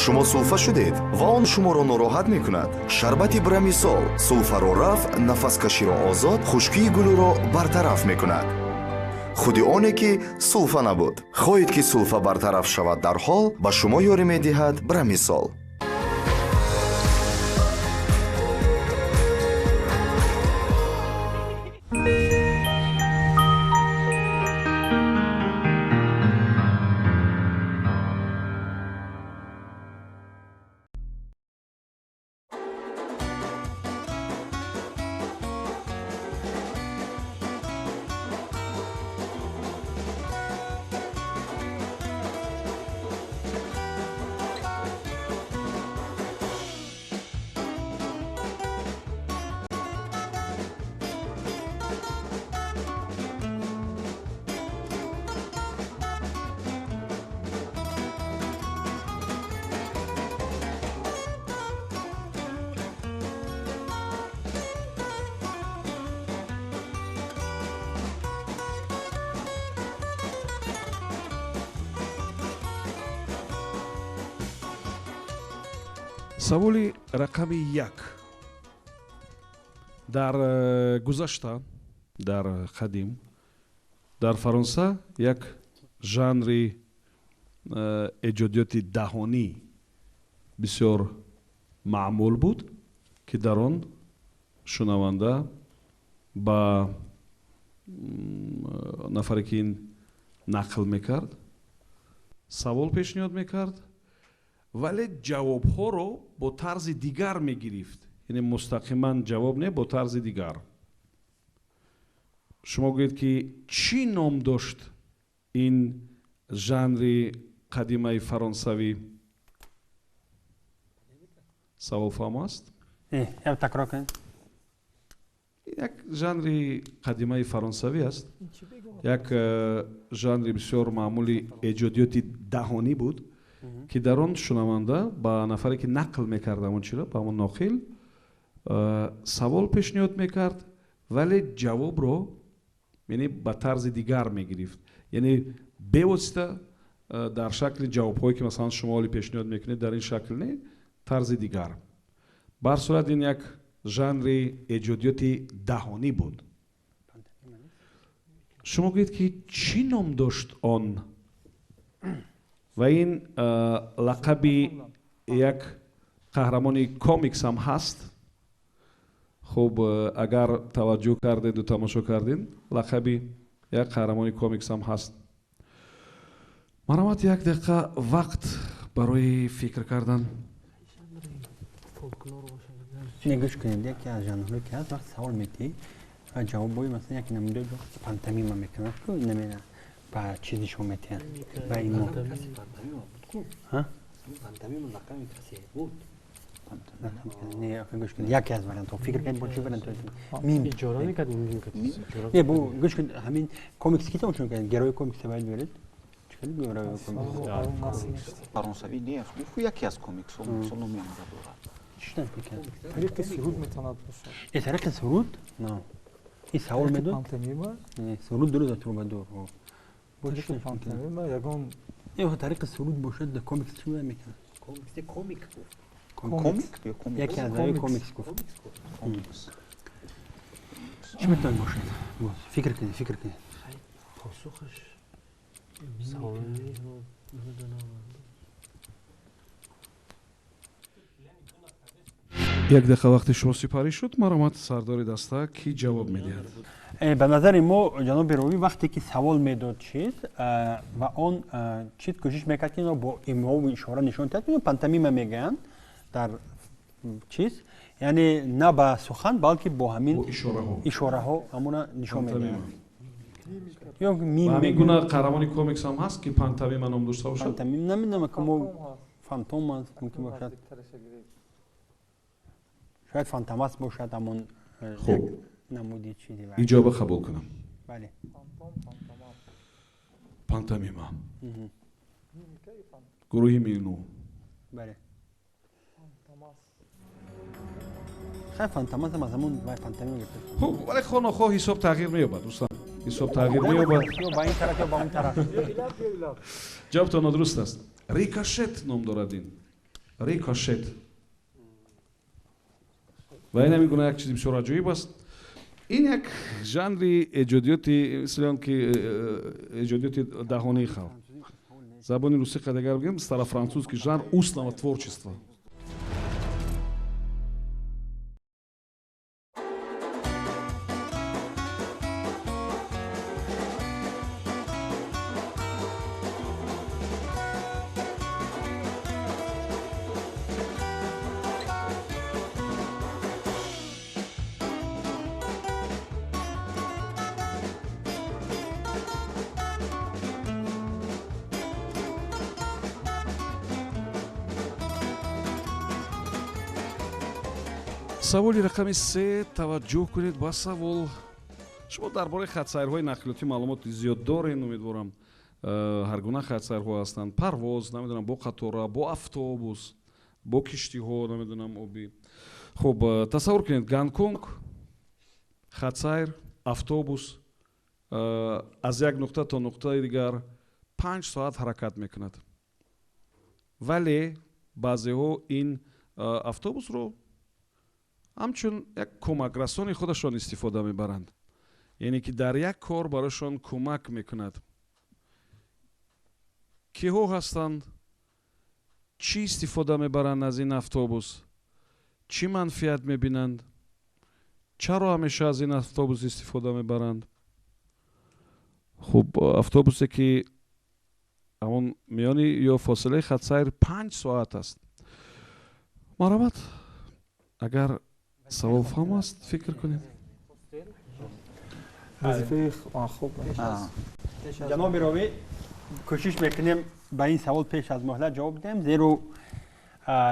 шумо сулфа шудед ва он шуморо нороҳат мекунад. шарбати брамисол сулфаро рафъ, нафаскаширо озод, хушкии гулӯро бартараф мекунад. худи оне ки сулфа набуд. хоҳед ки сулфа бартараф шавад дарҳол, ба шумо ёрӣ медиҳад брамисол. саволи рақами 1. дар гузашта дар қадим дар фаронса як жанри эҷодиёти даҳонӣ бисёр маъмул буд ки дар он шунаванда ба нафаре ки ин нақл мекард савол пешниҳод мекард, вале ҷавобҳоро бо тарзи дигар мегирифт. яъне мустақиман ҷавоб не, бо тарзи дигар. шумо гӯед ки чӣ ном дошт ин жанри қадимаи фаронсавӣ? савол фаҳм аст? такрор кунед. як жанри қадимаи фаронсавӣ аст. як жанри бисёр маъмули эҷодиёти даҳонӣ буд ки дар он шунаванда ба нафаре ки нақл мекард ҳамон чиро, ба ҳамон ноқил савол пешниҳод мекард, вале ҷавобро яъне ба тарзи дигар мегирифт. яъне бевосита дар шакли ҷавобҳое ки масалан шумо оли пешниҳод мекунед дар ин шакл не, тарзи дигар. бар сурат ин як жанри эҷодиёти даҳонӣ буд. شما گویید که چی نام داشت آن و این لقب یک قهرمان کامیکس هم هست. خب اگر توجه کردید و تماشا کردین لقب یک قهرمان کامیکس هم هست. مرامت یک دقیقه وقت برای فکر کردن. نگوش کنید یکی از ژانرهایی که هست وقت سوال میدی و جوابای مثلا یکی نمیده جو پانتومیم میکنه که نمیدونم با چیزی شما میتین و این ها پانتومیم لقب کسی بود. نه گوش کنید یکی از ورن تو فکر کنید با چی ورن تو میم اجاره میکردیم نه بو گوش کنید همین کمیکس کی تماشا کنید گروی کمیکس باید برید چیکار گروی کمیکس فرانسوی نیست خو یکی از کمیکس ها نمیام داره چطور میکنید طریق سرود میتواند باشه. این طریق سرود؟ نه. این سوال میدون؟ پانتومیم. سرود درست تو رو بدو. طریق پانتومیم یگان. این طریق سرود باشه در کمیکس چی میکنه؟ کمیک کمیک؟ یکی از رای کمیکس گفت. چی میتونه باشه؟ فکر کنید. پاسخش سوال نمیدونم. یک دقیقه وقت شما سپاری شد. مرامت سردار دسته کی جواب میدهد؟ به نظر ما جناب روی وقتی که سوال میداد چیز و اون چیز کوشش میکرد که با ایما و اشاره نشون داد که پانتومیم میگن در چیز یعنی نه با سخن بلکه با همین اشاره ها همون نشون میدن. یا میم میگن قهرمان کمیکس هم هست که پانتومیم نام داشته باشه. پانتومیم نمیدونم که فانتوم هست ممکن باشد. شاید فانتوماس باشد همون نمودی چیزی. اجابه قبول کنم. بله. پانتومیم. گروهی مینو. بله. خیلی فانتوماس هم از همون فانتومیم گرفته. خب ولی خانه حساب تغییر مییابد دوستان. حساب تغییر مییابد. با این طرف یا با اون طرف. جوابتان درست است. ریکاشت نام دارد این. ریکاشت. و این همین گونه یک چیزی بسیار عجیب است. این یک ژانری ایجادیاتی مثل که ایجادیاتی دهانی خواهد. زبان روسی قدگر بگیم старофранцузский жанр устного творчества. سوالی رقم 3 توجه کنید با سوال. شما درباره خطسیرهای نقلیاتی معلومات زیاد دارین. امیدوارم هر گونه خطسیرها هستند. پرواز نمیدونم با قطار با اتوبوس با کشتی ها نمیدونم آبی. خب تصور کنید گانکونگ خطسیر اتوبوس از یک نقطه تا نقطه دیگر 5 ساعت حرکت میکند. ولی بعضی ها این اتوبوس رو همچون یک کمک رسانی خودشان استفاده میبرند. یعنی که در یک کار برایشان کمک میکند. کیها هستند؟ چی استفاده میبرند از این اتوبوس؟ چی منفعت میبینند؟ چرا همیشه از این اتوبوس استفاده میبرند؟ خب اتوبوسی که همون میانی یا فاصله خطسیر 5 ساعت است. مرحمت اگر سوال فهم است فکر کنید. جناب راوی کوشش میکنیم به این سوال پیش از مهلت جواب بدیم زیرا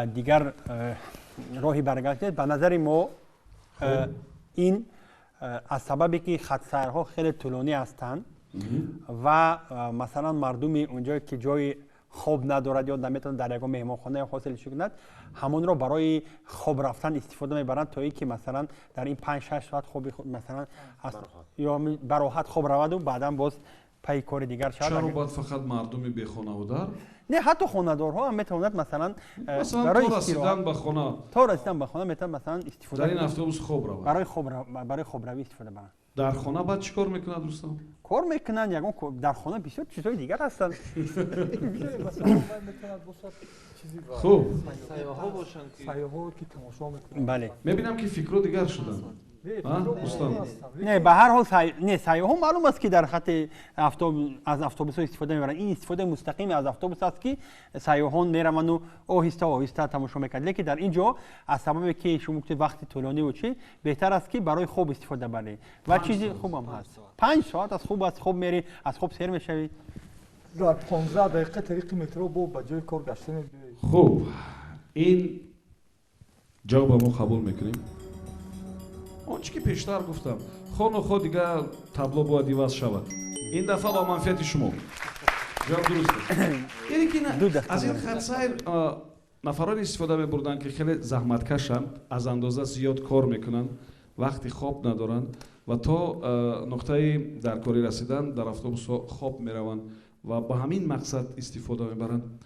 دیگر راهی برگشت به نظر ما این از سببی که خطسیرها خیلی طولانی هستند و مثلا مردمی اونجا که جای خواب ندارد یا نمیتونه در یک مهمانخانه حاصل کند همون رو برای خواب رفتن استفاده میبرند تا اینکه مثلا در این 5-6 ساعت خوابی مثلا یا براحت خواب رود و بعدا باز پای کار دیگر شود. چرا باید فقط مردمی بی خانوادار؟ نه حتی خانوادارها هم میتونند مثلا برای رسیدن به خانه تا رسیدن به خانه میتونن مثلا استفاده در این اتوبوس خواب رود برای خواب روی استفاده برند. дар хона баъд чӣ кор мекунад рустам? کار میکنن یگان در خانه بسیار چیزهای دیگر هستن. خوب سیاح‌ها باشن که تماشا میکنن. بله. میبینم که فکرو دیگر شدن. نه به هر حال سیاح‌ها معلوم است که در خط از اتوبوس استفاده میبرن. این استفاده مستقیم از اتوبوس است که سیاحان میرن و آهسته آهسته تماشا میکنن. لیکن در اینجا از سبب که شما وقت طولانی و چی بهتر است که برای خواب استفاده بره و چیزی خوب هم هست. 5 ساعت از خوب میری، از خوب سیر میشوی. در 15 دقیقه طریق مترو به جای کار گشته می‌بری. خوب این جواب ما قبول میکنیم. آنچه که پیشتر گفتم خون و خود دیگه تابلو باید عوض شود. این دفعه با منفیت شما جواب درسته. یعنی که از این خط سیر نفران استفاده میبردن که خیلی زحمتکشند، از اندازه زیاد کار میکنن، وقتی خواب ندارن و تا نقطه در کاری رسیدن در اتوبوس خواب میروند و با همین مقصد استفاده میبرند.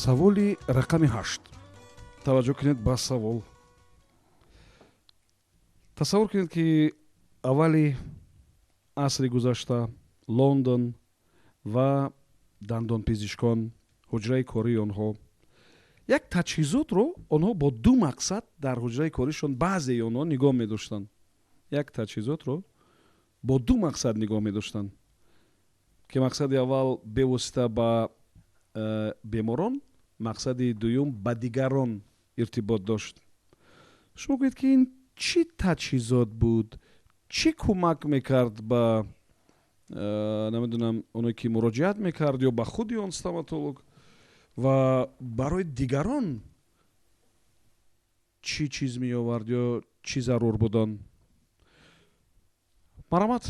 سوالی رقم 8. توجه کنید با سوال. تصور کنید که اولی عصر گذشته لندن و دندان پزشکان حجره کاری آنها یک تجهیزات رو آنها با دو مقصد در حجره کاریشون بعضی آنها نگاه می داشتن. یک تجهیزات رو با دو مقصد نگاه می داشتن که مقصد اول به واسطه با بیماران، مقصد دوم با دیگران ارتباط داشت. شما گویید که این چی تجهیزات بود؟ چی کمک میکرد با نمیدونم اونایی که مراجعت میکرد یا با خودی اون استوماتولوگ و برای دیگران چی چیز می آورد یا چی ضرور بودن؟ مرحمت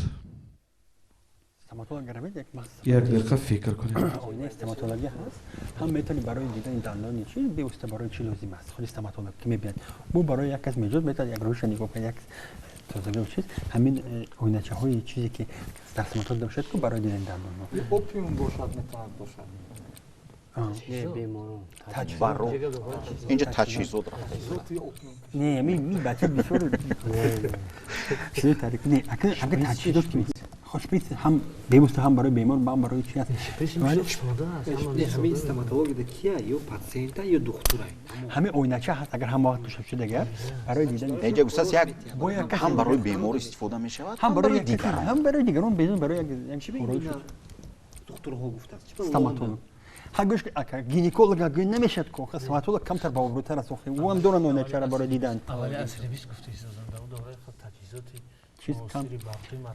استوماتولوگ گرمید یک یک دقیقه فکر کنید. آینه استوماتولوژی هست، هم میتونی برای دیدن دندان چی بیوسته برای چی لازم است. خود استوماتولوگ که میبیند بو برای یک از میجود میتونه یک روش نگاه کنه، یک تازگی و چیز همین آینچه های چیزی که در استوماتولوژی داشت که برای دیدن دندان اپیوم باشد میتونه باشد. برو اینجا تجهیزات نه می بچه بسیار چیزی تاریک نه اگر تجهیزات که خوشبیت هم بیوسته هم برای بیمار هم برای چی هست. همین استوماتولوگ کیه؟ یا پاسینت یا دکتره؟ همه آینچه هست اگر هم وقت توشب شده اگر برای دیدن اینجا گوساس یک هم برای بیمار استفاده می شود هم برای دیگران هم برای دیگران بدون برای یک دکترها گفتند استوماتولوگ هاگوش که گینکولوگ گین نمیشد که استوماتولوگ کمتر با بروتر است و هم دورن آینچه را برای دیدن. اولی اصلی بیش گفته ایستادن دوره خود تجهیزاتی چیز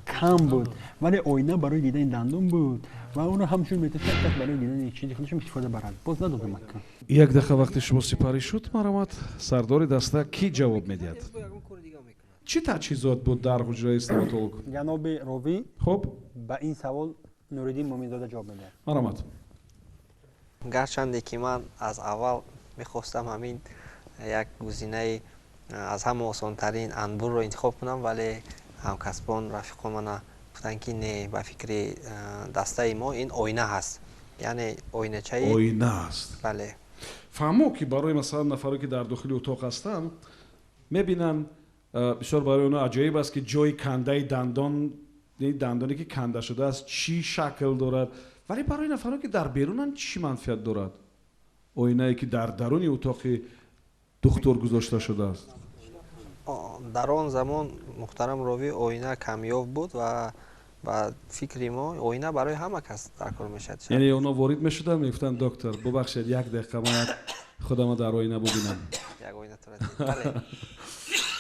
کم بود ولی آینه برای دیدن دندون بود و اون همچون میتونست برای دیدن چیزی خودش استفاده برد. باز نداده مکن. یک دقیقه وقت شما سپاری شد مرحمت سردار دسته کی جواب میدید؟ چی تجهیزات بود در حجره استوماتولوگ؟ جناب راوی خب با این سوال نوردین مومنزاده جواب میده. مرحمت. گرچنده که من از اول میخواستم همین یک گزینه از همه آسانترین انبور رو انتخاب کنم ولی همکسبان رفیقان من گفتن که نه به فکر دسته ما این آینه هست، یعنی آینه است. بله فهمو که برای مثلا نفری که در داخل اتاق هستن میبینن بسیار برای اونا عجایب است که جای کنده دندانی که کنده شده است چی شکل دارد، ولی برای نفرانی که در بیرونن چی منفعت دارد؟ آینه‌ای که در درون اتاق دکتر گذاشته شده است. در آن زمان محترم راوی آینه کمیاب بود و با فکر ما آینه برای همه کس در کار میشد. یعنی اونا وارد میشدن میگفتن دکتر ببخشید یک دقیقه من خودم در آینه ببینم. як оина тура.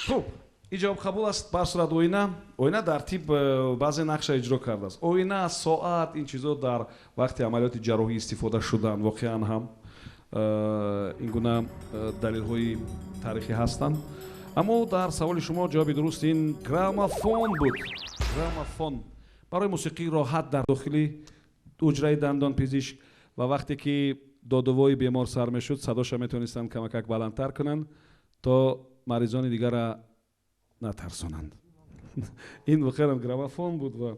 хуб иҷоб қабул аст бар сурат оина дар тиб баъзе нақша иҷро кардааст. оина, соат, ин чизо дар вақти амалиёти ҷарроҳӣ истифода шуданд. воқеан ҳам ин гуна далелҳои таърихӣ ҳастанд. аммо дар саволи шумо ҷавоби дуруст ин граммофон буд. граммофон барои мусиқии роҳат дар дохили ҳуҷраи дандонпизишк ва вақте ки додувои бемор сар мешуд садоша метавонистанд камакак баландтар кунанд то маризони дигара натарсонанд. ин воқеан граммофон буд ва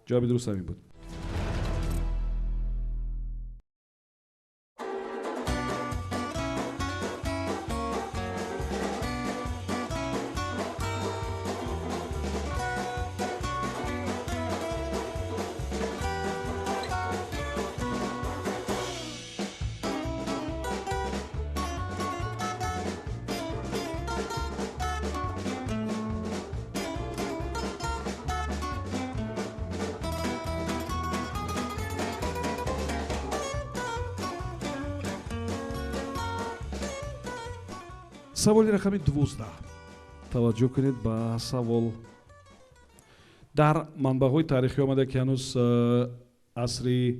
ҷавоби дуруст ҳамин буд. саволи рақами 12. таваҷҷӯҳ кунед ба савол. дар манбаъҳои таърихӣ омада ки ҳанӯз асри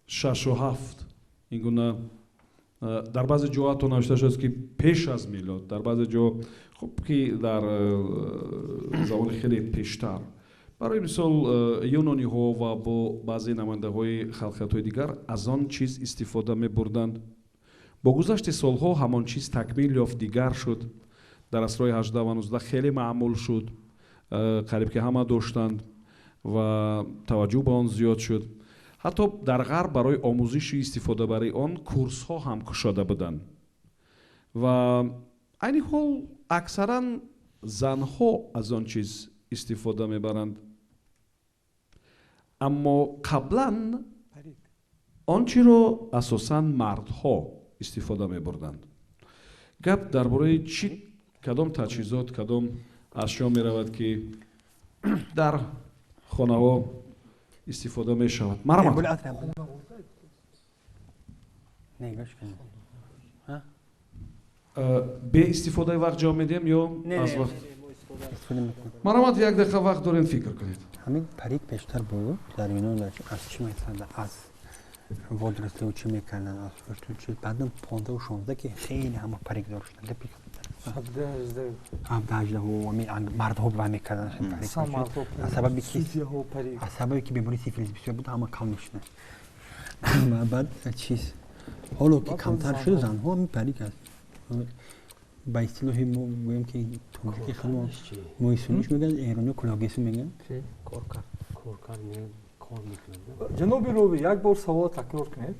6-7 ин гуна дар баъзе ҷо ҳатто навишта шудааст ки пеш аз милод, дар баъзе ҷо хуб ки дар замони хеле пештар. барои мисол юнониҳо ва бо баъзе намояндаҳои халқиятҳои дигар аз он чиз истифода мебурданд. бо гузашти солҳо ҳамон чиз такмил ёфт, дигар шуд. дар асрҳои 18 ва 19 хеле маъмул шуд. қариб ки ҳама доштанд ва таваҷҷӯҳ ба он зиёд шуд. ҳатто дар ғарб барои омӯзиши истифодабари он курсҳо ҳам кушода буданд. ва айни ҳол аксаран занҳо аз он чиз истифода мебаранд. аммо қаблан он чиро асосан мардҳо истифода мебурданд. гап дар бораи чӣ кадом таҷҳизот, кадом ашё меравад ки дар хонаҳо истифода мешавад. марамат бе истифодаи вақт ҷавоб медиҳем ё аз вақт? марамат як дақиқа вақт дорем фикр кунед. ҳамин парик бештар буд дар юнон аз чӣ метарда аз водрасту чӣ мекарданд аз фурту чӣ баъдам 15-16 ки хеле ҳама парик доштанд. 17-18 мардҳо ба мекарданд аз сабаби ки бемории сифилис бисёр буд ҳама кам мешуданд. баъд чиз ҳоло ки камтар шуд занҳо ҳамин парик аст. ба истилоҳи мо гӯем ки тоҷики хеле моисуниш мегӯянд, эрониё кӯлагесу мегӯянд. ҷаноби рови як бор савол такрор кунед.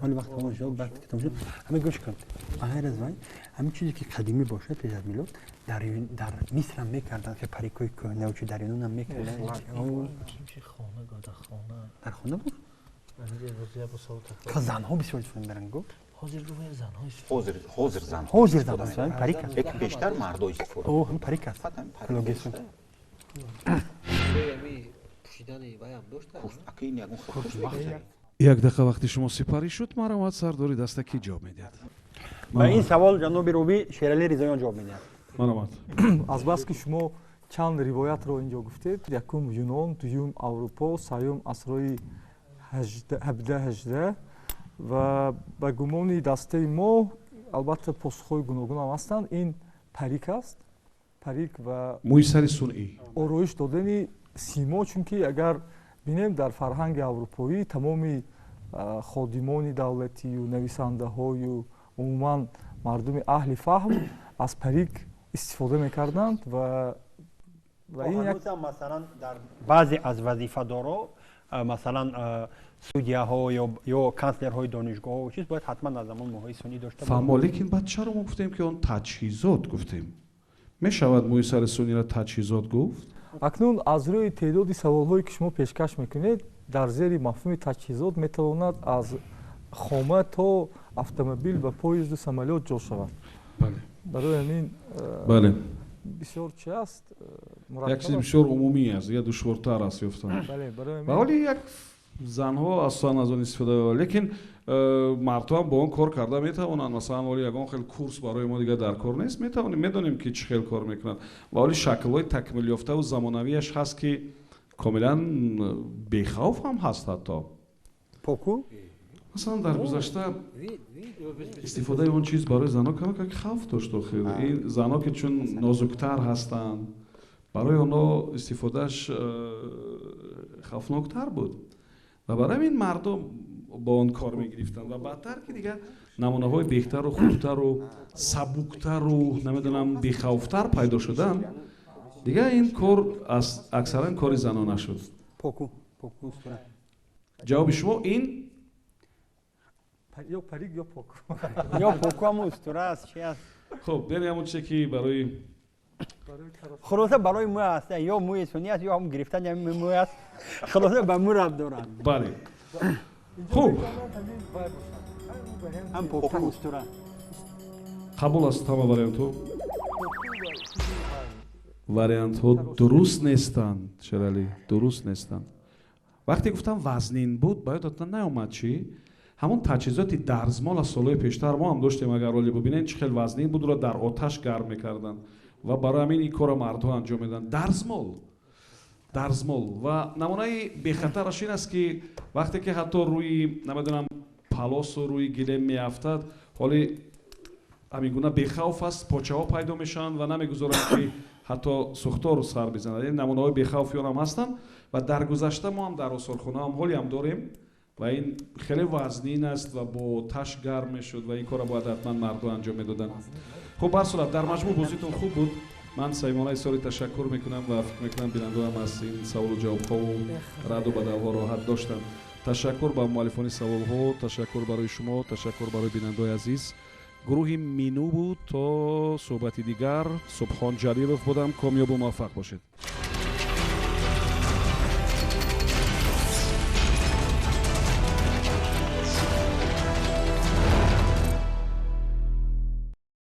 ҳоли вақт тамом шуд, баъд ки тамом шуд ҳамин гӯш кун. ғайр аз вай ҳамин чизе ки қадимӣ бошад пеш аз милод дар миср ҳам мекарданд ки парикҳои кӯҳна чи дар юнон ҳам мекарданд. дар хона буд занҳо бисёр истифода мебаранд. гуфт ҳозир занҳо парик аст, lekin бештар мардо истифода. о ҳам парик аст. кӯлагесу як дақиқа вақти шумо сипарӣ шуд. марамат сардори даста ки ҷавоб медиҳад? ба ин савол ҷаноби рӯбӣ Шералӣ Ризоён ҷавоб медиҳад. марамат аз бас ки шумо чанд ривоятро инҷо гуфтед, якум юнон, дуюм аврупо, сеюм асрҳои 17-18 ва ба гумони дастаи мо албатта посухҳои гуногун ҳам ҳастанд. ин парик аст. парик ва мӯи сари сунъӣ ороиш додани симо, чунки агар бинем дар фарҳанги аврупоӣ тамоми ходимони давлатию нависандаҳою умуман мардуми аҳли фаҳм аз парик истифода мекарданд ва ин масалан дар баъзе аз вазифадоро масалан судяҳо ё канслерҳои донишгоҳо чиз бояд ҳатман аз замон моҳои сунъӣ дошта фаҳмо. лекин баъд чаро мо гуфтем ки он таҷҳизот гуфтем. мешавад мӯи сари сунъиро таҷҳизот гуфт? акнун аз рӯи теъдоди саволҳое ки шумо пешкаш мекунед дар зери мафҳуми таҷҳизот метавонад аз хома то автомобил ва поезду самолёт ҷо шавад. барои ҳамин бисёр чи аст, як чизи бисёр умумӣ аст, я душвортар аст ёфтан. ва ҳоли як занҳо асосан аз он истифода мебаранд, лекин мардҳо ҳам бо он кор карда метавонанд. Масалан оли ягон хел курс барои мо дига дар кор нест, метавонем медонем ки чӣ хел кор мекунад ва оли шаклҳои такмилёфтаву замонавияш ҳаст ки комилан бехавф ҳам ҳаст. ҳатто поку масалан дар гузашта истифодаи он чиз барои занҳо камак хавф дошт. охир ин занҳо ки чун нозуктар ҳастанд, барои онҳо истифодааш хавфноктар буд ва барои ҳамин мардум бо он кор мегирифтанд ва баъдтар ки дига намунаҳои беҳтару хубтару сабуктару намедонам бехавфтар пайдо шуданд, дига ин кор аксаран кори занона шуд. ҷавоби шумо ин ё парик ё поку ё поку ҳам устура аст. чи аст? хуб бери ҳамон чизе ки барои хулоса барои мӯй аст, ё мӯи сунӣ аст ё ҳам гирифтани ҳамин мӯй аст. хулоса ба мӯ рабт дорад. бале хуб ҳам поку устура қабул аст. ҳама вариантҳо дуруст нестанд. шералӣ дуруст нестанд. вақте гуфтам вазнин буд ба ёдатон наомад чӣ? ҳамон таҷҳизоти дарзмол аз солҳои пештар мо ҳам доштем. агар оли бубинед чӣ хел вазнин будро дар оташ гарм мекарданд ва барои ҳамин ин кора мардҳо анҷом медоданд. дарзмол ва намунаи бехатараш ин аст ки вақте ки ҳатто рӯи намедонам палосу рӯи гилем меафтад, ҳоли ҳамин гуна бехавф аст, почаҳо пайдо мешаванд ва намегузоранд ки ҳатто сӯхтору сар бизанад. ин намунаҳои бехавфи он ҳам ҳастанд ва дар гузашта мо ҳам дар осорхона ҳам ҳоли ҳам дорем ва ин хеле вазнин аст ва бо таш гарм мешуд ва ин кора бояд ҳатман мардҳо анҷом медоданд. хуб бар сурат дар маҷмӯъ бозитон хуб буд. ман саймона изҳори ташаккур мекунам ва фикр мекунам бинандаам аз ин саволу ҷавобҳову раду бадалҳо роҳат доштанд. ташаккур ба муаллифони саволҳо, ташаккур барои шумо, ташаккур барои бинандаҳои азиз. гурӯҳи мину буд. то суҳбати дигар субҳон ҷалилов будам. комёбу муваффақ бошед.